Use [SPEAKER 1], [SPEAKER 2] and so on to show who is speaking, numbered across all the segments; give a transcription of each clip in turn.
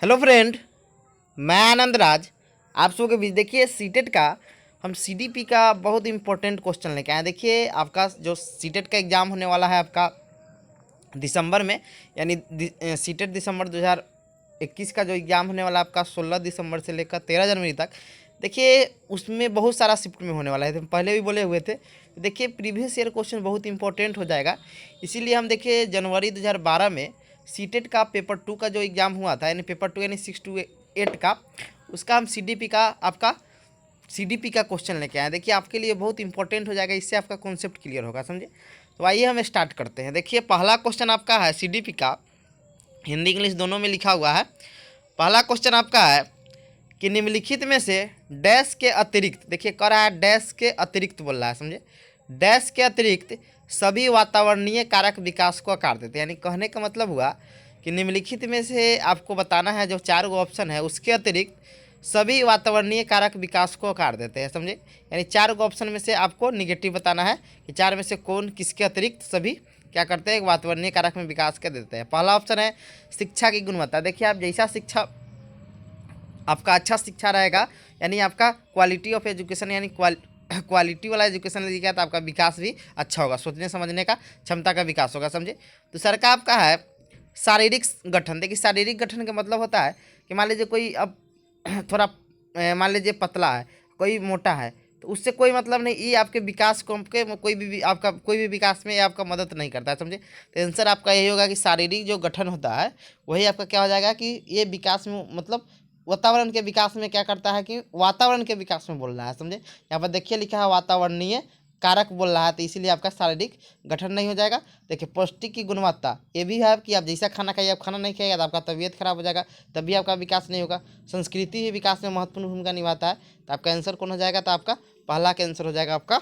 [SPEAKER 1] Hello friend, मैं आनंद राज आप सबों के बीच। देखिए सीटेट का हम सीडीपी का बहुत इंपॉर्टेंट क्वेश्चन लेके आए। देखिए आपका जो सीटेट का एग्ज़ाम होने वाला है आपका दिसंबर में, यानी सीटेट दिसंबर 2021 का जो एग्ज़ाम होने वाला है आपका 16 दिसंबर से लेकर 13 जनवरी तक। देखिए उसमें बहुत सारा शिफ्ट में होने वाला है, तो हम पहले भी बोले हुए थे। देखिए प्रीवियस ईयर क्वेश्चन बहुत इंपॉर्टेंट हो जाएगा, इसीलिए हम देखिए जनवरी 2012 में सीटेट का पेपर 2 का जो एग्ज़ाम हुआ था, यानी पेपर 2 यानी 6 to 8 का, उसका हम सीडीपी का आपका सीडीपी का क्वेश्चन लेके आए। देखिए आपके लिए बहुत इंपॉर्टेंट हो जाएगा, इससे आपका कॉन्सेप्ट क्लियर होगा, समझे। तो आइए हम स्टार्ट करते हैं। देखिए पहला क्वेश्चन आपका है सीडीपी का, हिंदी इंग्लिश दोनों में लिखा हुआ है। पहला क्वेश्चन आपका है कि निम्नलिखित में से डैश के अतिरिक्त, देखिए कह रहा है डैश के अतिरिक्त बोल रहा है, समझे। डैश के अतिरिक्त सभी वातावरणीय कारक विकास को आकार देते हैं, यानी कहने का मतलब हुआ कि निम्नलिखित में से आपको बताना है जो 4 गो ऑप्शन है उसके अतिरिक्त सभी वातावरणीय कारक विकास को आकार देते हैं, समझे। यानी 4 गो ऑप्शन में से आपको निगेटिव बताना है कि 4 में से कौन किसके अतिरिक्त सभी क्या करते हैं, वातावरणीय कारक में विकास कर देते हैं। पहला ऑप्शन है शिक्षा की गुणवत्ता। देखिए आप जैसा शिक्षा आपका अच्छा शिक्षा रहेगा, यानी आपका क्वालिटी ऑफ एजुकेशन, यानी क्वालिटी वाला एजुकेशन लीजिएगा तो आपका विकास भी अच्छा होगा, सोचने समझने का क्षमता का विकास होगा, समझे। दूसरा का आपका है शारीरिक गठन। देखिए शारीरिक गठन का मतलब होता है कि मान लीजिए कोई अब थोड़ा मान लीजिए पतला है, कोई मोटा है, तो उससे कोई मतलब नहीं, ये आपके विकास को के कोई भी आपका कोई भी विकास में ये आपका मदद नहीं करता है, समझे। तो आंसर आपका यही होगा कि शारीरिक जो गठन होता है वही आपका क्या हो जाएगा कि ये विकास में मतलब वातावरण के विकास में क्या करता है कि वातावरण के विकास में बोल रहा है, समझे। यहाँ पर देखिए लिखा है वातावरणीय कारक बोल रहा है, तो इसीलिए आपका शारीरिक गठन नहीं हो जाएगा। देखिए पौष्टिक की गुणवत्ता, ये भी है कि आप जैसा खाना खाइए, आप खाना नहीं खाइएगा तो आपका तबीयत खराब हो जाएगा, तभी आपका विकास नहीं होगा। संस्कृति भी विकास में महत्वपूर्ण भूमिका निभाता है, तो आपका आंसर कौन हो जाएगा, तो आपका पहला का आंसर हो जाएगा आपका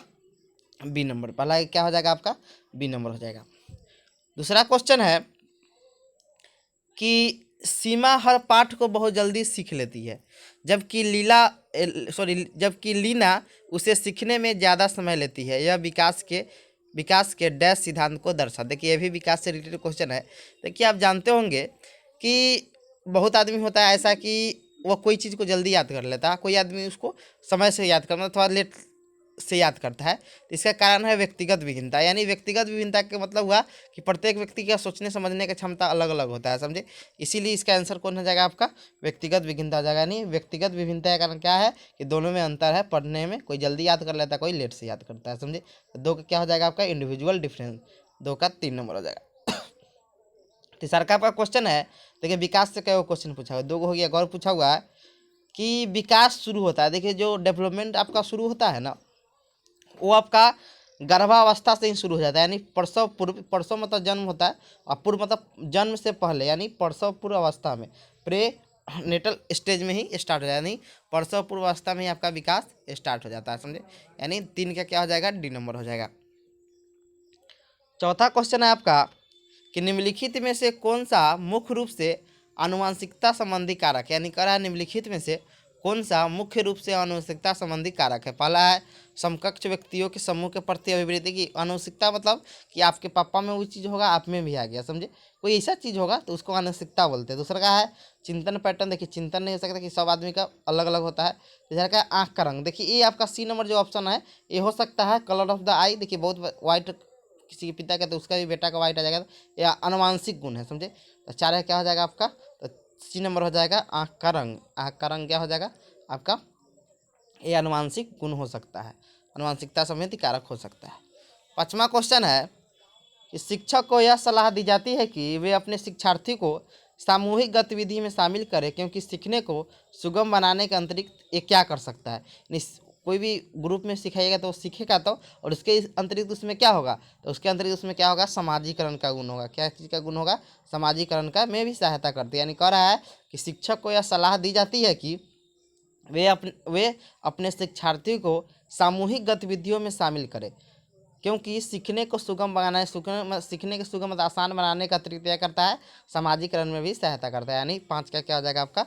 [SPEAKER 1] बी नंबर। पहला क्या हो जाएगा आपका बी नंबर हो जाएगा। दूसरा क्वेश्चन है कि सीमा हर पाठ को बहुत जल्दी सीख लेती है, जबकि लीना उसे सीखने में ज़्यादा समय लेती है। यह विकास के डैश सिद्धांत को दर्शा। देखिए ये भी विकास से रिलेटेड क्वेश्चन है। देखिए आप जानते होंगे कि बहुत आदमी होता है ऐसा कि वह कोई चीज़ को जल्दी याद कर लेता है, कोई आदमी उसको समय से याद करना थोड़ा लेट से याद करता है। तो इसका कारण है व्यक्तिगत विभिन्नता। यानी व्यक्तिगत विभिन्नता का मतलब हुआ कि प्रत्येक व्यक्ति का सोचने समझने का क्षमता अलग अलग होता है, समझे। इसीलिए इसका आंसर कौन हो जाएगा आपका व्यक्तिगत विभिन्नता हो जाएगा। यानी व्यक्तिगत विभिन्नता का कारण क्या है कि दोनों में अंतर है, पढ़ने में कोई जल्दी याद कर लेता है, कोई लेट से याद करता है, समझे। तो 2 का क्या हो जाएगा आपका इंडिविजुअल डिफरेंस, 2 का 3 नंबर हो जाएगा। तीसरा का आपका क्वेश्चन है, देखिए विकास से क्या क्वेश्चन पूछा हुआ, 2 हो गया। गौर पूछा हुआ है कि विकास शुरू होता है, देखिए जो डेवलपमेंट आपका शुरू होता है ना, वो आपका गर्भावस्था से ही शुरू हो जाता है। यानी प्रसव मतलब जन्म होता है, और पूर्व मतलब जन्म से पहले, यानी प्रसव पूर्व अवस्था में, प्रे नेटल स्टेज में ही स्टार्ट हो जाता है, यानी प्रसव पूर्व अवस्था में ही आपका विकास स्टार्ट हो जाता है, समझे। यानी 3 का क्या हो जाएगा डी नंबर हो जाएगा। चौथा क्वेश्चन है आपका कि निम्नलिखित में से कौन सा मुख्य रूप से आनुवंशिकता संबंधी कारक है, यानी कह रहा है निम्नलिखित में से कौन सा मुख्य रूप से आनुवंशिकता संबंधी कारक है। पहला है समकक्ष व्यक्तियों के समूह के प्रति अभिवृद्धि की आनुवंशिकता, मतलब कि आपके पापा में वो चीज़ होगा आप में भी आ गया, समझे, कोई ऐसा चीज़ होगा तो उसको आनुवंशिकता बोलते हैं। दूसरा का है चिंतन पैटर्न। देखिए चिंतन नहीं हो सकता कि सब आदमी का अलग अलग होता है। तीसरा का आँख का रंग। देखिए ये आपका सी नंबर जो ऑप्शन है ये हो सकता है कलर ऑफ द आई। देखिए बहुत वाइट किसी के पिता का तो उसका भी बेटा का वाइट आ जाएगा, या आनुवांशिक गुण है, समझे। तो 4 है क्या हो जाएगा आपका, तो सी नंबर हो जाएगा आँख का रंग। आँख का रंग क्या हो जाएगा आपका, ये आनुवांशिक गुण हो सकता है, आनुवांशिकता संबंधी कारक हो सकता है। 5वां क्वेश्चन है कि शिक्षक को यह सलाह दी जाती है कि वे अपने शिक्षार्थी को सामूहिक गतिविधि में शामिल करें, क्योंकि सीखने को सुगम बनाने के अतिरिक्त ये क्या कर सकता है। कोई भी ग्रुप में सिखाइएगा तो वो सीखेगा, तो और उसके अंतरिक्त उसमें क्या होगा, तो उसके अंतरिक्त उसमें क्या होगा, समाजीकरण का गुण होगा। क्या चीज़ का गुण होगा, समाजीकरण का में भी सहायता करती है। यानी कह रहा है कि शिक्षक को यह सलाह दी जाती है कि वे अपने शिक्षार्थी को सामूहिक गतिविधियों में शामिल करें, क्योंकि सीखने को सुगम बनाना, सीखने के सुगम आसान बनाने का अतिरिक्त क्या करता है, समाजीकरण में भी सहायता करता है। यानी 5 का क्या हो जाएगा आपका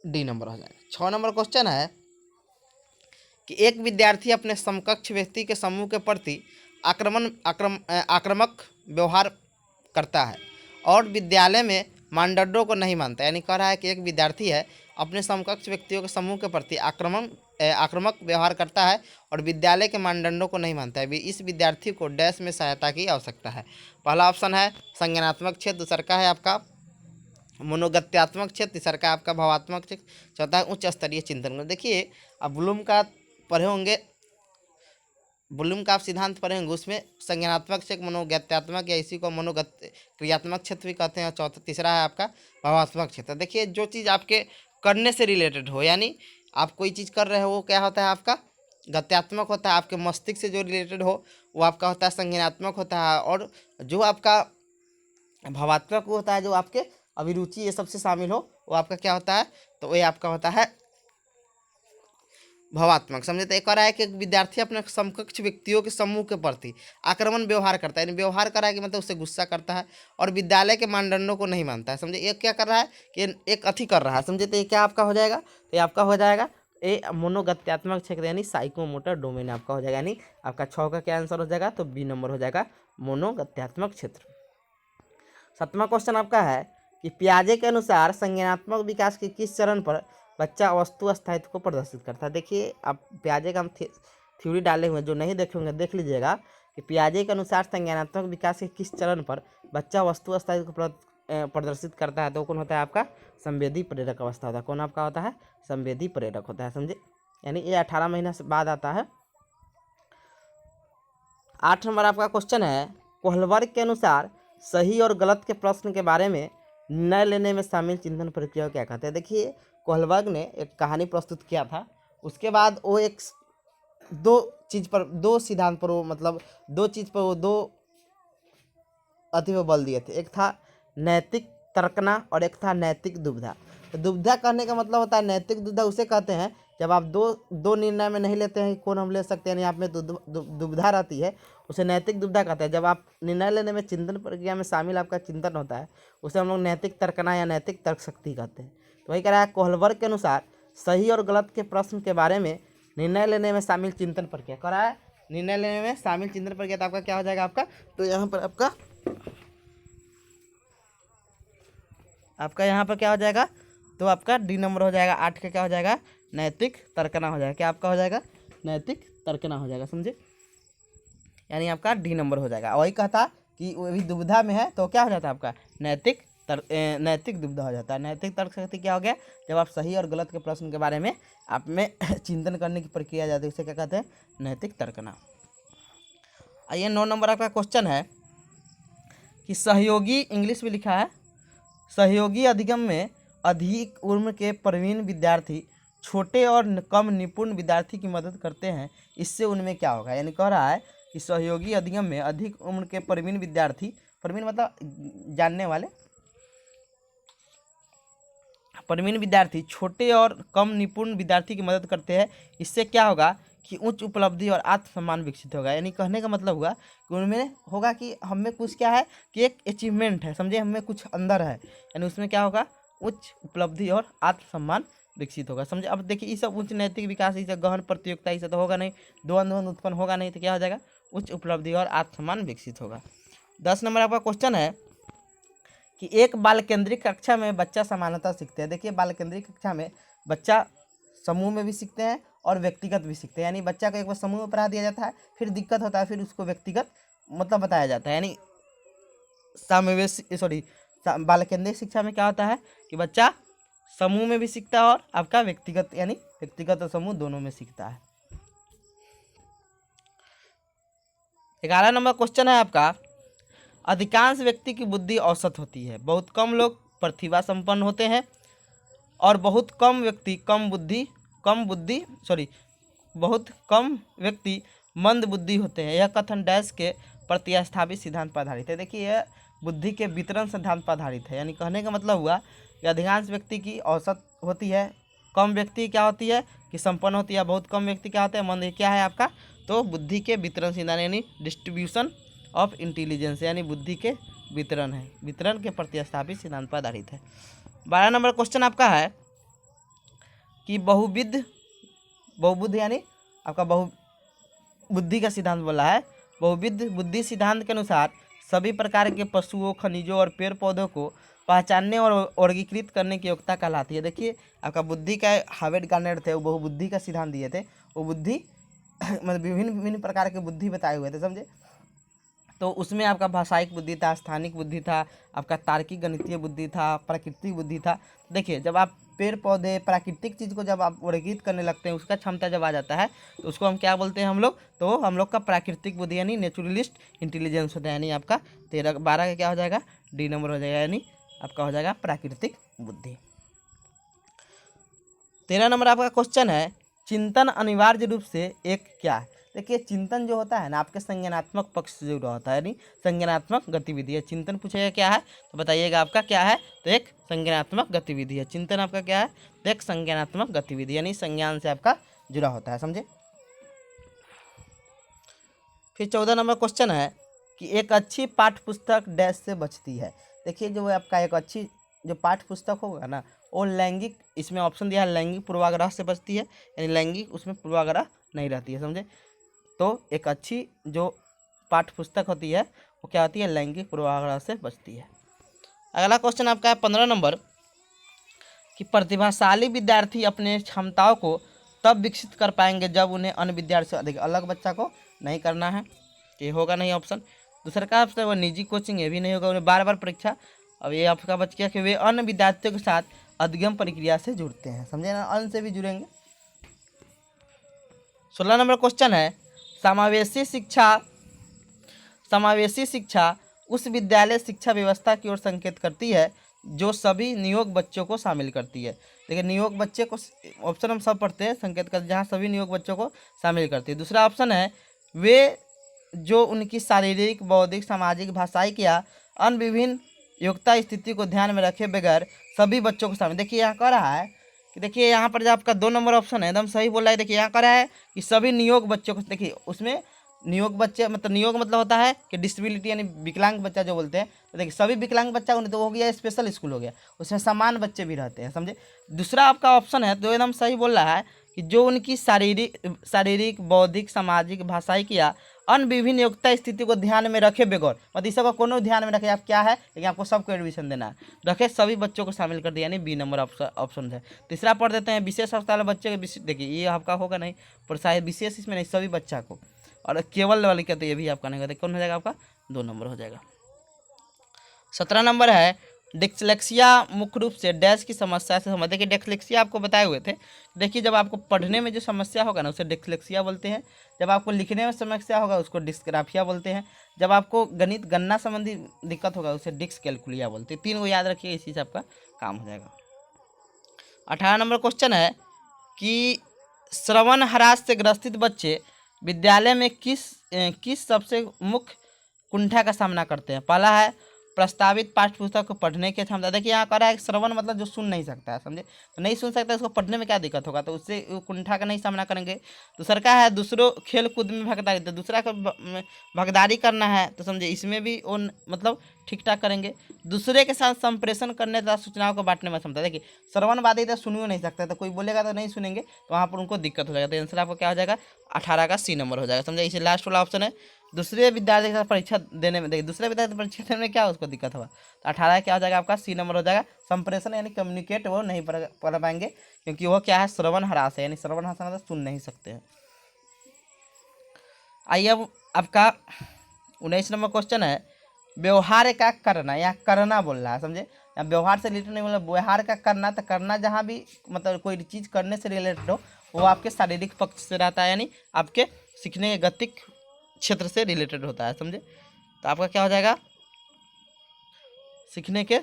[SPEAKER 1] डी नंबर हो जाएगा। 6 नंबर क्वेश्चन है कि एक विद्यार्थी अपने समकक्ष व्यक्ति के समूह के प्रति आक्रामक व्यवहार करता है और विद्यालय में मानदंडों को नहीं मानता। यानी कह रहा है कि एक विद्यार्थी है अपने समकक्ष व्यक्तियों के समूह के प्रति आक्रामक व्यवहार करता है और विद्यालय के मानदंडों को नहीं मानता है। इस विद्यार्थी को डैश में सहायता की आवश्यकता है। पहला ऑप्शन है संज्ञानात्मक क्षेत्र, दूसरा का है आपका मनोगत्यात्मक क्षेत्र, तीसरा का आपका भावात्मक क्षेत्र, चौथा है उच्च स्तरीय चिंतन। देखिए अब ब्लूम का पढ़े होंगे, ब्लूम का आप सिद्धांत पढ़े होंगे, उसमें संज्ञानात्मक क्षेत्र, मनोगत्यात्मक या इसी को क्रियात्मक क्षेत्र भी कहते हैं, चौथा तीसरा है आपका भावात्मक क्षेत्र। देखिए जो चीज़ आपके करने से रिलेटेड हो, यानी आप कोई चीज़ कर रहे हो वो क्या होता है आपका गत्यात्मक होता है, आपके मस्तिष्क से जो रिलेटेड हो वो आपका होता है संज्ञानात्मक होता है, और जो आपका भावात्मक होता है जो आपके अभिरुचि ये सबसे शामिल हो वो आपका क्या होता है, तो ये आपका होता है भावात्मक। समझे। तो एक और है कि एक विद्यार्थी अपने समकक्ष व्यक्तियों के समूह के प्रति आक्रमण व्यवहार करता है, यानी व्यवहार कर रहा है कि मतलब उससे गुस्सा करता है और विद्यालय के मानदंडों को नहीं मानता है। समझे। एक क्या कर रहा है कि एक अथी कर रहा है। समझे। तो ये क्या आपका हो जाएगा, तो ये आपका हो जाएगा ये मनोगत्यात्मक क्षेत्र यानी साइकोमोटर डोमेन आपका हो जाएगा। यानी आपका 6 का क्या आंसर हो जाएगा, तो बी नंबर हो जाएगा मनोगत्यात्मक क्षेत्र। 7वां क्वेश्चन आपका है कि पियाजे के अनुसार संज्ञानात्मक विकास के किस चरण पर बच्चा वस्तु स्थायित्व को प्रदर्शित करता है। देखिए आप पियाजे का हम थ्योरी डाले हुए हैं, जो नहीं देखे होंगे देख लीजिएगा कि पियाजे के अनुसार संज्ञानात्मक विकास के किस चरण पर बच्चा वस्तु स्थायित्व को प्रदर्शित करता है, तो कौन होता है आपका संवेदी प्रेरक अवस्था होता है। कौन आपका होता है संवेदी प्रेरक होता है। समझे। यानी ये 18 महीना से बाद आता है। 8 नंबर आपका क्वेश्चन है कोहलबर्ग के अनुसार सही और गलत के प्रश्न के बारे में निर्णय लेने में शामिल चिंतन प्रक्रिया को क्या कहते हैं। देखिए कोहलबर्ग ने एक कहानी प्रस्तुत किया था, उसके बाद वो एक दो सिद्धांत पर वो मतलब दो चीज़ पर वो दो अति पे बल दिए थे। एक था नैतिक तर्कना और एक था नैतिक दुविधा। तो दुविधा कहने का मतलब होता है, नैतिक दुविधा उसे कहते हैं जब आप दो निर्णय में नहीं लेते हैं कि कौन हम ले सकते हैं, यानी आप में दुविधा रहती है, उसे नैतिक दुविधा कहते हैं। जब आप निर्णय लेने में चिंतन प्रक्रिया में शामिल आपका चिंतन होता है उसे हम लोग नैतिक तर्कना या नैतिक तर्क शक्ति कहते हैं। तो वही कह रहा है कोहलबर्ग के अनुसार सही और गलत के प्रश्न के बारे में निर्णय लेने में शामिल चिंतन प्रक्रिया कह रहा है, निर्णय लेने में शामिल चिंतन प्रक्रिया। तो आपका क्या हो जाएगा आपका, तो यहाँ पर आपका यहाँ पर क्या हो जाएगा, तो आपका डी नंबर हो जाएगा। 8 का क्या हो जाएगा नैतिक तर्कना हो जाएगा। क्या आपका हो जाएगा नैतिक तर्कना हो जाएगा। समझे। यानी आपका डी नंबर हो जाएगा। वही कहता कि वो भी दुविधा में है तो क्या हो जाता है आपका नैतिक दुविधा हो जाता है। नैतिक तर्क शक्ति क्या हो गया, जब आप सही और गलत के प्रश्न के बारे में आप में चिंतन करने की प्रक्रिया जाती है उसे क्या कहते हैं नैतिक तर्कना। आइए 9 नंबर आपका क्वेश्चन है कि सहयोगी, इंग्लिश में लिखा है, सहयोगी अधिगम में अधिक उम्र के प्रवीण विद्यार्थी छोटे और कम निपुण विद्यार्थी की मदद करते हैं, इससे उनमें क्या होगा। यानी कह रहा है कि सहयोगी अधिगम में अधिक उम्र के प्रवीण विद्यार्थी, प्रवीण मतलब जानने वाले, प्रवीण विद्यार्थी छोटे और कम निपुण विद्यार्थी की मदद करते हैं, इससे क्या होगा कि उच्च उपलब्धि और आत्मसम्मान विकसित होगा। यानी कहने का मतलब हुआ कि उनमें होगा कि हम में कुछ क्या है कि एक अचीवमेंट है। समझे। हम में कुछ अंदर है, यानी उसमें क्या होगा उच्च उपलब्धि और आत्मसम्मान विकसित होगा। समझे। अब देखिए ये सब उच्च नैतिक विकास, ये सब गहन प्रतियोगिता, ये सब तो होगा नहीं, द्वंद्व उत्पन्न होगा नहीं, तो क्या हो जाएगा उच्च उपलब्धि और आत्मसम्मान विकसित होगा। 10 नंबर आपका क्वेश्चन है कि एक बाल केंद्रित कक्षा में बच्चा समानता सीखते हैं। देखिए बाल केंद्रित कक्षा में बच्चा समूह में भी सीखते हैं और व्यक्तिगत भी सीखते हैं। यानी बच्चा को एक बार समूह में पढ़ा दिया जाता है, फिर दिक्कत होता है, फिर उसको व्यक्तिगत मतलब बताया जाता है। यानी बाल केंद्रित शिक्षा में क्या होता है कि बच्चा समूह में भी सीखता है और आपका व्यक्तिगत यानी व्यक्तिगत और समूह दोनों में सीखता है। 11 नंबर क्वेश्चन है आपका, अधिकांश व्यक्ति की बुद्धि औसत होती है, बहुत कम लोग प्रतिभा संपन्न होते हैं और बहुत कम व्यक्ति मंद बुद्धि होते हैं। यह कथन डैश के प्रतिस्थापित सिद्धांत पर आधारित है। देखिए यह बुद्धि के वितरण सिद्धांत पर आधारित है। यानी कहने का मतलब हुआ कि अधिकांश व्यक्ति की औसत होती है, कम व्यक्ति क्या होती है कि संपन्न होती है, बहुत कम व्यक्ति क्या होते हैं मंद। क्या है आपका, तो बुद्धि के वितरण सिद्धांत यानी डिस्ट्रीब्यूशन ऑफ इंटेलिजेंस, यानी बुद्धि के वितरण है, वितरण के प्रतिस्थापित सिद्धांत पर आधारित है। 12 नंबर क्वेश्चन आपका है कि बहुबुद्ध यानी आपका बुद्धि का सिद्धांत बोला है। बहुविध बुद्धि सिद्धांत के अनुसार सभी प्रकार के पशुओं, खनिजों और पेड़ पौधों को पहचानने और वर्गीकृत करने की योग्यता कहलाती है। देखिए आपका बुद्धि का हार्वर्ड गार्डनर थे, वो बहुबुद्धि का सिद्धांत दिए थे। वो बुद्धि मतलब विभिन्न विभिन्न प्रकार के बुद्धि बताए हुए थे, समझे। तो उसमें आपका भाषायिक बुद्धि था, स्थानिक बुद्धि था, आपका तार्किक गणितीय बुद्धि था, प्राकृतिक बुद्धि था। देखिए जब आप पेड़ पौधे प्राकृतिक चीज़ को जब आप वर्गीकृत करने लगते हैं, उसका क्षमता जब आ जाता है तो उसको हम क्या बोलते हैं हम लोग, तो हम लोग का प्राकृतिक बुद्धि यानी नेचुरलिस्ट इंटेलिजेंस होता है। यानी आपका 13-12 का क्या हो जाएगा, डी नंबर हो जाएगा, यानी आपका हो जाएगा प्राकृतिक बुद्धि। 13 नंबर आपका क्वेश्चन है, चिंतन अनिवार्य रूप से एक क्या है। देखिए चिंतन जो होता है ना आपके संज्ञानात्मक पक्ष से जुड़ा होता है, यानी संज्ञानात्मक गतिविधि है। चिंतन पूछेगा क्या है तो बताइएगा आपका क्या है, तो एक संज्ञानात्मक गतिविधि है। चिंतन आपका क्या है, तो एक संज्ञानात्मक गतिविधि यानी संज्ञान से आपका जुड़ा होता है, समझे। फिर 14 नंबर क्वेश्चन है कि एक अच्छी पाठ्य पुस्तक डैश से बचती है। देखिए जो आपका एक अच्छी जो पाठ्य पुस्तक होगा ना, वो लैंगिक, इसमें ऑप्शन दिया है लैंगिक पूर्वाग्रह से बचती है, यानी लैंगिक उसमें पूर्वाग्रह नहीं रहती है, समझे। तो एक अच्छी जो पाठ्य पुस्तक होती है वो क्या होती है, लैंगिक पूर्वाग्रह से बचती है। अगला क्वेश्चन आपका है 15 नंबर कि प्रतिभाशाली विद्यार्थी अपने क्षमताओं को तब विकसित कर पाएंगे जब उन्हें अन्य विद्यार्थी से अधिक अलग बच्चा को नहीं करना है, ये होगा नहीं ऑप्शन। दूसरा का ऑप्शन वो निजी कोचिंग, ये भी नहीं होगा, उन्हें बार बार परीक्षा। अब ये आपका बच गया कि वे अन्य विद्यार्थियों के साथ अधिगम प्रक्रिया से जुड़ते हैं, समझे ना, अन्य से भी जुड़ेंगे। 16 नंबर क्वेश्चन है, समावेशी शिक्षा उस विद्यालय शिक्षा व्यवस्था की ओर संकेत करती है जो सभी नियोग बच्चों को शामिल करती है। देखिए नियोग बच्चे को, ऑप्शन हम सब पढ़ते हैं, संकेत करते जहाँ सभी नियोग बच्चों को शामिल करती है। दूसरा ऑप्शन है वे जो उनकी शारीरिक, बौद्धिक, सामाजिक, भाषाई या अन्य विभिन्न योग्यता स्थिति को ध्यान में रखे बगैर सभी बच्चों को शामिल। देखिए यहाँ कह रहा है कि देखिए यहाँ पर जो आपका 2 नंबर ऑप्शन है एकदम सही बोल रहा है। देखिए यहाँ कह रहा है कि सभी नियोग बच्चों को, देखिए उसमें नियोग बच्चे मतलब नियोग मतलब होता है कि डिसेबिलिटी यानी विकलांग बच्चा जो बोलते हैं, तो देखिए सभी विकलांग बच्चा उन्हें तो हो गया स्पेशल स्कूल हो गया, उसमें समान बच्चे भी रहते हैं, समझे। दूसरा आपका ऑप्शन है तो एकदम सही बोल रहा है कि जो उनकी शारीरिक, बौद्धिक, सामाजिक, भाषाई या अन्य विभिन्न योग्यता स्थिति को ध्यान में रखे बगैर, मतलब इस सबको कोनो ध्यान में रखे, आप क्या है लेकिन आपको सबको एडमिशन देना है, रखे सभी बच्चों को शामिल कर दिया, यानी बी नंबर ऑप्शन है। तीसरा पढ़ देते हैं, विशेष अस्पताल बच्चे के, देखिए ये आपका होगा नहीं, पर शायद विशेष इसमें नहीं, सभी बच्चा को, और केवल वाली का तो ये भी आपका नहीं होता, कौन हो जाएगा आपका 2 नंबर हो जाएगा। 17 नंबर है, डिस्लेक्सिया मुख्य रूप से डैश की समस्या से समझ। देखिए डिस्लेक्सिया आपको बताए हुए थे, देखिए जब आपको पढ़ने में जो समस्या होगा ना उसे डिस्लेक्सिया बोलते हैं, जब आपको लिखने में समस्या होगा उसको डिस्ग्राफिया बोलते हैं, जब आपको गणित गणना संबंधी दिक्कत होगा उसे डिस्कैलकुलिया बोलते हैं। 3 को याद रखिए, इसी से आपका काम हो जाएगा। 18 नंबर क्वेश्चन है कि श्रवण ह्रास से ग्रसित बच्चे विद्यालय में किस सबसे मुख्य कुंठा का सामना करते हैं। पहला है प्रस्तावित पाठ्य पुस्तक को पढ़ने की क्षमता। देखिए यहाँ कह रहा है श्रवण मतलब जो सुन नहीं सकता है, समझे, तो नहीं सुन सकता, उसको पढ़ने में क्या दिक्कत होगा, तो उससे कुंठा का नहीं सामना करेंगे। दूसरा का है दूसरों खेल कूद में भागीदारी, तो दूसरा का भागीदारी करना है, तो समझे इसमें भी वो मतलब ठीक ठाक करेंगे। दूसरे के साथ संप्रेषण करने तथा सूचनाओं को बांटने में क्षमता। देखिए श्रवणवादी तो सुन नहीं सकता, तो कोई बोलेगा तो नहीं सुनेंगे, तो वहाँ पर उनको दिक्कत हो जाएगा। तो आंसर आपको क्या हो जाएगा 18 का सी नंबर हो जाएगा, समझे। इसे लास्ट वाला ऑप्शन है, दूसरे विद्यार्थी के साथ परीक्षा देने में, देखिए दूसरे विद्यार्थी परीक्षा देने में क्या उसको दिक्कत होगा, तो 18 क्या हो जाएगा आपका सी नंबर हो जाएगा। संप्रेषण यानी कम्युनिकेट वो नहीं कर पाएंगे, क्योंकि वो क्या है श्रवण ह्रास है, यानी श्रवण ह्रास मतलब सुन नहीं सकते हैं। आइए अब आपका 19 नंबर क्वेश्चन है, व्यवहार का करना, या करना बोल रहा है, समझे, या व्यवहार से रिलेटेड नहीं बोला, व्यवहार का करना, तो करना जहाँ भी मतलब कोई चीज़ करने से रिलेटेड हो वो आपके शारीरिक पक्ष से रहता है, यानी आपके सीखने के गतिक क्षेत्र से रिलेटेड होता है, समझे। तो आपका क्या हो जाएगा सीखने के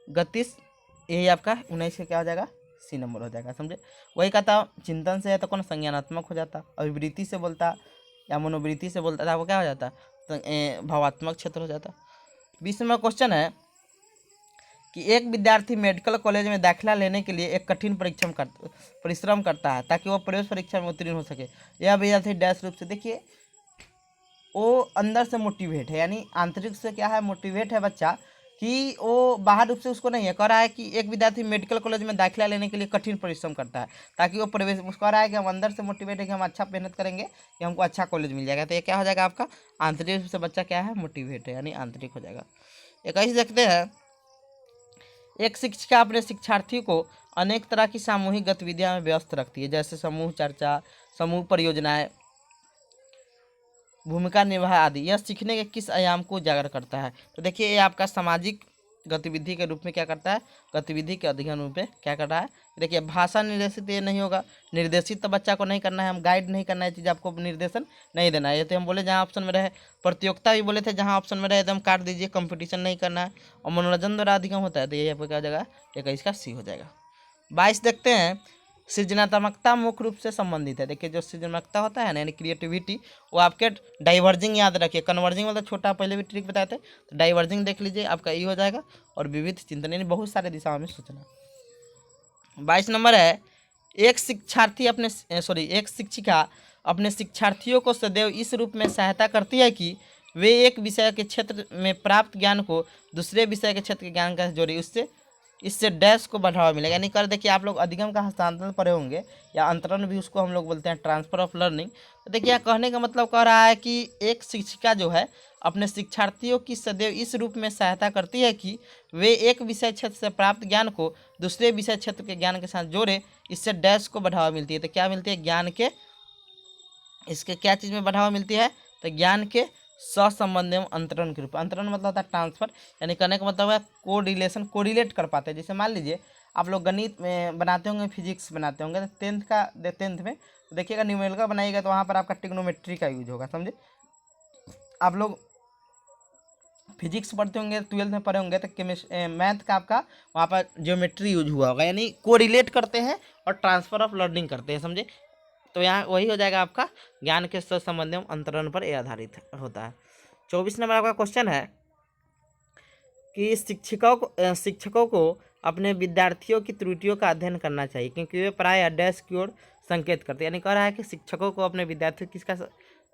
[SPEAKER 1] गतिश, यही आपका 19 का क्या हो जाएगा सी नंबर हो जाएगा, समझे। वही कहता चिंतन से है तो कौन संज्ञानात्मक हो जाता, अभिवृत्ति से बोलता या मनोवृत्ति से बोलता था वो क्या हो जाता, तो भावात्मक क्षेत्र हो जाता। 20 नंबर क्वेश्चन है कि एक विद्यार्थी मेडिकल कॉलेज में दाखिला लेने के लिए एक कठिन परिश्रम करता है ताकि वो प्रवेश परीक्षा में उत्तीर्ण हो सके। यह विद्यार्थी डैश रूप से, देखिए वो अंदर से मोटिवेट है, यानी आंतरिक से क्या है मोटिवेट है बच्चा कि वो बाहर रूप से उसको नहीं है, कह रहा है कि एक विद्यार्थी मेडिकल कॉलेज में दाखिला लेने के लिए कठिन परिश्रम करता है ताकि वो प्रवेश, उसको कह रहा है कि हम अंदर से मोटिवेट है कि हम अच्छा मेहनत करेंगे कि हमको अच्छा कॉलेज मिल जाएगा। तो ये क्या हो जाएगा आपका, आंतरिक रूप से बच्चा क्या है, मोटिवेट है, यानी आंतरिक हो जाएगा। एक ऐसे देखते हैं, एक शिक्षिका अपने शिक्षार्थी को अनेक तरह की सामूहिक गतिविधियों में व्यस्त रखती है, जैसे समूह चर्चा, समूह परियोजनाएं, भूमिका निभा आदि। यह सीखने के किस आयाम को उजागर करता है? तो देखिए ये आपका सामाजिक गतिविधि के रूप में क्या करता है, गतिविधि के अध्ययन रूप में क्या कर रहा है। देखिए भाषा निर्देशित ये नहीं होगा, निर्देशित तो बच्चा को नहीं करना है, हम गाइड नहीं करना है, चीज़ आपको निर्देशन नहीं देना है। ये तो हम बोले जहाँ ऑप्शन में रहे, प्रतियोगिता भी बोले थे जहाँ ऑप्शन में रहे एकदम काट दीजिए, कंपटीशन नहीं करना है, और मनोरंजन द्वारा अधिगम होता है, तो ये आपको क्या हो जाएगा, एक इसका सी हो जाएगा। 22 देखते हैं, सृजनात्मकता मुख्य रूप से संबंधित है। देखिए जो सृजनात्मकता होता है ना, यानी क्रिएटिविटी, वो आपके डाइवर्जिंग याद रखिए, कन्वर्जिंग मतलब छोटा पहले भी ट्रिक बताए थे, तो डाइवर्जिंग देख लीजिए आपका ई हो जाएगा, और विविध चिंतन यानी बहुत सारे दिशाओं में सोचना। 22 नंबर है, एक शिक्षार्थी अपने एक शिक्षिका अपने शिक्षार्थियों को सदैव इस रूप में सहायता करती है कि वे एक विषय के क्षेत्र में प्राप्त ज्ञान को दूसरे विषय के क्षेत्र के ज्ञान का जोड़े, इससे डैश को बढ़ावा मिलेगा। यानी कर देखिए आप लोग अधिगम का हस्तांतरण पढ़े होंगे, या अंतरण भी उसको हम लोग बोलते हैं, ट्रांसफर ऑफ लर्निंग। तो देखिए कहने का मतलब कह रहा है कि एक शिक्षिका जो है अपने शिक्षार्थियों की सदैव इस रूप में सहायता करती है कि वे एक विषय क्षेत्र से प्राप्त ज्ञान को दूसरे विषय क्षेत्र के ज्ञान के साथ जोड़े, इससे डैश को बढ़ावा मिलती है। तो क्या मिलती है, ज्ञान के, इसके क्या चीज़ में बढ़ावा मिलती है, तो ज्ञान के सहसंबंध एवं अंतरण के रूप। अंतरण मतलब होता है ट्रांसफर, यानी कहने का मतलब है कोरिलेशन, कोरिलेट कर पाते हैं। जैसे मान लीजिए आप लोग गणित में बनाते होंगे, फिजिक्स बनाते होंगे, तो टेंथ में देखिएगा न्यूमेरिकल बनाइएगा तो वहाँ पर आपका ट्रिग्नोमेट्री का यूज होगा, समझे। आप लोग फिजिक्स पढ़ते होंगे, 12th में पढ़े होंगे, तो मैथ का आपका वहाँ पर ज्योमेट्री यूज हुआ होगा, यानी कोरिलेट करते हैं और ट्रांसफर ऑफ लर्निंग करते हैं, समझे। तो यहाँ वही हो जाएगा आपका ज्ञान के सहसंबंध एवं अंतरण पर यह आधारित होता है। 24 नंबर आपका क्वेश्चन है कि शिक्षकों को अपने विद्यार्थियों की त्रुटियों का अध्ययन करना चाहिए, क्योंकि वे प्रायः डैश की ओर संकेत करते हैं। यानी कह रहा है कि शिक्षकों को अपने विद्यार्थियों किसका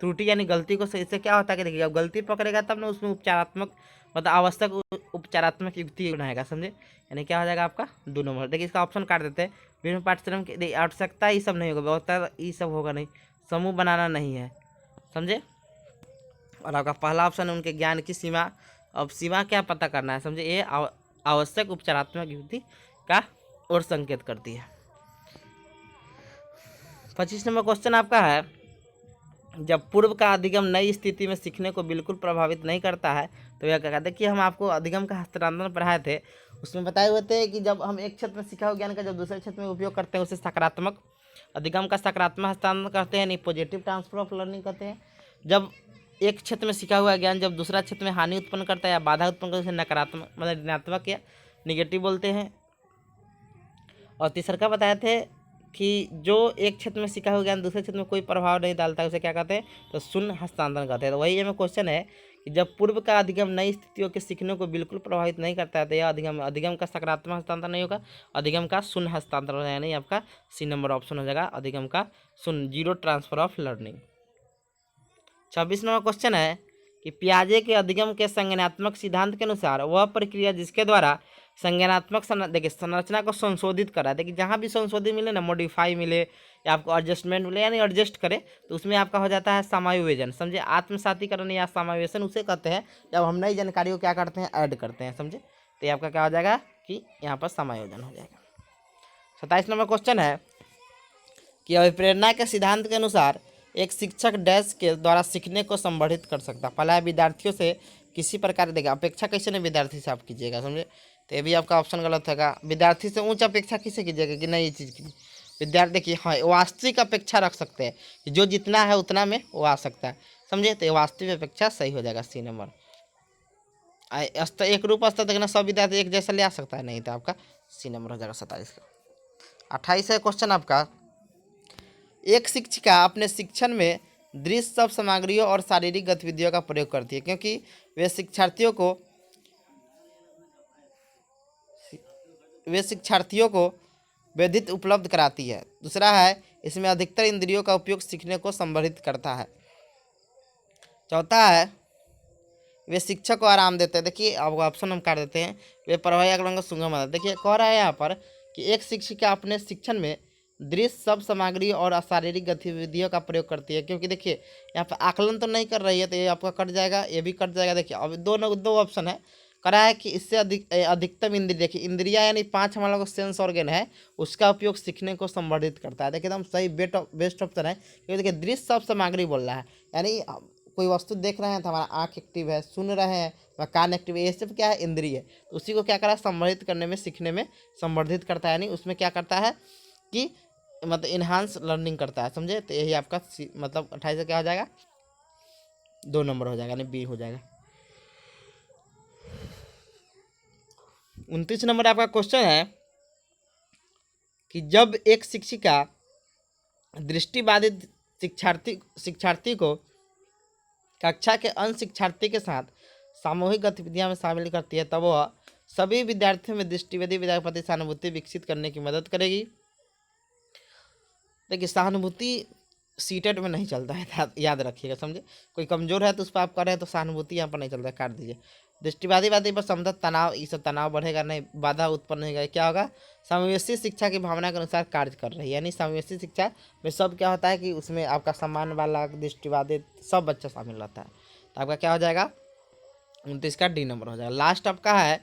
[SPEAKER 1] त्रुटि यानी गलती को, इससे क्या होता है कि देखिए अब गलती पकड़ेगा तब ना उसमें उपचारात्मक मतलब आवश्यक उपचारात्मक युक्ति बनाएगा, समझे। यानी क्या हो जाएगा आपका 2 नंबर। देखिए इसका ऑप्शन काट देते हैं, विभिन्न पाठ्यक्रम की आवश्यकता ये सब नहीं होगा, व्यवस्था ये सब होगा नहीं, समूह बनाना नहीं है, समझे। और आपका पहला ऑप्शन है उनके ज्ञान की सीमा। अब सीमा क्या पता करना है, समझे, ये आवश्यक उपचारात्मक युक्ति का ओर संकेत करती है। 25 नंबर क्वेश्चन आपका है, जब पूर्व का अधिगम नई स्थिति में सीखने को बिल्कुल प्रभावित नहीं करता है तो यह क्या कहते हैं। कि हम आपको अधिगम का हस्तांतरण पढ़ाए थे, उसमें बताए हुए थे कि जब हम एक क्षेत्र में सीखा हुआ ज्ञान का जब दूसरे क्षेत्र में उपयोग करते हैं उसे सकारात्मक अधिगम का सकारात्मक हस्तांतरण करते हैं, नहीं पॉजिटिव ट्रांसफर ऑफ लर्निंग करते हैं। जब एक क्षेत्र में सीखा हुआ ज्ञान जब दूसरा क्षेत्र में हानि उत्पन्न करता है या बाधा उत्पन्न करता है उसे नकारात्मक मतलब ऋणात्मक या निगेटिव बोलते हैं। और तीसरा का बताए थे कि जो एक क्षेत्र में सीखा हुआ ज्ञान दूसरे क्षेत्र में कोई प्रभाव नहीं डालता है उसे क्या कहते हैं, तो शून्य हस्तांतरण कहते हैं। तो वही हमें क्वेश्चन है कि जब पूर्व का अधिगम नई स्थितियों के सीखने को बिल्कुल प्रभावित नहीं करता है तो यह अधिगम का सकारात्मक हस्तांतरण नहीं होगा, अधिगम का शून्य हस्तांतरण हो जाएगा, नहीं आपका सी नंबर ऑप्शन हो जाएगा, अधिगम का शून्य, zero transfer of learning. 26 number question है कि पियाजे के अधिगम के संज्ञानात्मक सिद्धांत के अनुसार वह प्रक्रिया जिसके द्वारा संज्ञानात्मक देखिए संरचना को संशोधित करा, देखिए जहाँ भी संशोधित मिले ना, मॉडिफाई मिले या आपको एडजस्टमेंट मिले यानी एडजस्ट करे, तो उसमें आपका हो जाता है समायोजन, समझे। आत्मसातीकरण या समावेशन उसे कहते हैं जब हम नई जानकारी को क्या करते हैं, ऐड करते हैं, समझे। तो ये आपका क्या हो जाएगा कि यहाँ पर समायोजन हो जाएगा। 27 नंबर क्वेश्चन है कि अभिप्रेरणा के सिद्धांत के अनुसार एक शिक्षक डैश के द्वारा सीखने को संवर्धित कर सकता है। पहला विद्यार्थियों से किसी प्रकार देगा, अपेक्षा कैसे नहीं विद्यार्थी से आप कीजिएगा, समझे। तो ये भी आपका ऑप्शन गलत होगा, विद्यार्थी से उच्च अपेक्षा किसे कीजिएगा कि नहीं ये चीज़ की विद्यार्थी। देखिए हाँ वास्तविक अपेक्षा रख सकते हैं कि जो जितना है उतना में वो आ सकता है, समझे। तो वास्तविक अपेक्षा सही हो जाएगा, सी नंबर। स्तर एक रूप स्तर देखना सब विद्यार्थी एक जैसा ले आ सकता है, नहीं तो आपका सी नंबर हो जाएगा 27 का। 28 है क्वेश्चन आपका, एक शिक्षिका अपने शिक्षण में दृश्य सब सामग्रियों और शारीरिक गतिविधियों का प्रयोग करती है क्योंकि वे शिक्षार्थियों को विधित उपलब्ध कराती है। दूसरा है इसमें अधिकतर इंद्रियों का उपयोग सीखने को संवर्धित करता है। चौथा है वे शिक्षक को आराम देते हैं। देखिए अब ऑप्शन हम काट देते हैं। वे प्रभावी आकलन को सुगम बनाते हैं। देखिए कह रहा है यहाँ पर कि एक शिक्षिका अपने शिक्षण में दृश्य शब्द सामग्री और शारीरिक गतिविधियों का प्रयोग करती है, क्योंकि देखिए यहाँ पर आकलन तो नहीं कर रही है, तो ये आपका कट जाएगा, ये भी कट जाएगा। देखिए अब दो ऑप्शन है। करा है कि इससे अधिकतम इंद्रिय, देखिए इंद्रिया यानी 5 हमारा सेंस ऑर्गन है, उसका उपयोग सीखने को संवर्धित करता है। देखिए एकदम सही बेस्ट ऑप्शन है, क्योंकि देखिए दृश्य शब्द सामग्री बोल रहा है, यानी कोई वस्तु देख रहे हैं तो हमारा आँख एक्टिव है, सुन रहे हैं व कान एक्टिव है, ये सब क्या है, इंद्रिय है। तो उसी को क्या करा है, संवर्धित करने में, सीखने में संवर्धित करता है, यानी उसमें क्या करता है कि मतलब इन्हांस लर्निंग करता है, समझे। तो यही आपका मतलब 28 से क्या हो जाएगा, 2 नंबर हो जाएगा, यानी बी हो जाएगा। 29 नंबर आपका क्वेश्चन है कि जब एक शिक्षिका दृष्टिबाधित शिक्षार्थी को कक्षा के अन्य शिक्षार्थी के साथ सामूहिक गतिविधियों में शामिल करती है, तब वह सभी विद्यार्थियों में दृष्टिबाधित विद्यार्थी के प्रति सहानुभूति विकसित करने की मदद करेगी। देखिए सहानुभूति सीटेट में नहीं चलता है, याद रखिएगा, समझे। कोई कमजोर है तो उस पर आप कर रहे हैं, तो सहानुभूति यहाँ पर नहीं चलता है, काट दीजिए। दृष्टिबाधित पर समझ तनाव, ये सब तनाव बढ़ेगा नहीं, बाधा उत्पन्न होगा, क्या होगा, समावेशी शिक्षा की भावना के अनुसार कार्य कर रही है। यानी समावेशी शिक्षा में सब क्या होता है कि उसमें आपका सम्मान वाला, दृष्टिबाधित सब बच्चा शामिल रहता है। तो आपका क्या हो जाएगा, 29 का डी नंबर हो जाएगा। लास्ट आपका है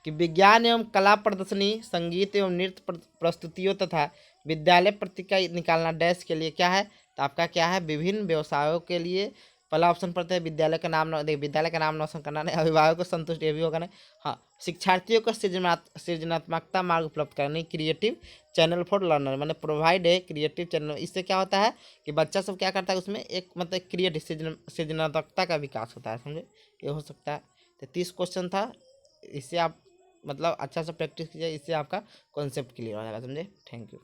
[SPEAKER 1] कि विज्ञान एवं कला प्रदर्शनी, संगीत एवं नृत्य प्रस्तुतियों तथा विद्यालय पत्रिका निकालना डैश के लिए क्या है, तो आपका क्या है, विभिन्न व्यवसायों के लिए। पहला ऑप्शन पढ़ते हैं, विद्यालय का नाम, देखिए विद्यालय का नाम रोशन करना नहीं, अभिभावक को संतुष्ट, ये भी होगा नहीं। हाँ, शिक्षार्थियों को सृजनात्मकता मार्ग उपलब्ध करने, क्रिएटिव चैनल फॉर लर्नर, मैंने प्रोवाइड है क्रिएटिव चैनल। इससे क्या होता है कि बच्चा सब क्या करता है, उसमें एक मतलब क्रिएटिव सृजनात्मकता का विकास होता है, समझे। ये हो सकता है। तो 30 क्वेश्चन था, इससे आप मतलब अच्छा से प्रैक्टिस कीजिए, इससे आपका कॉन्सेप्ट क्लियर हो जाएगा, समझे। Thank you.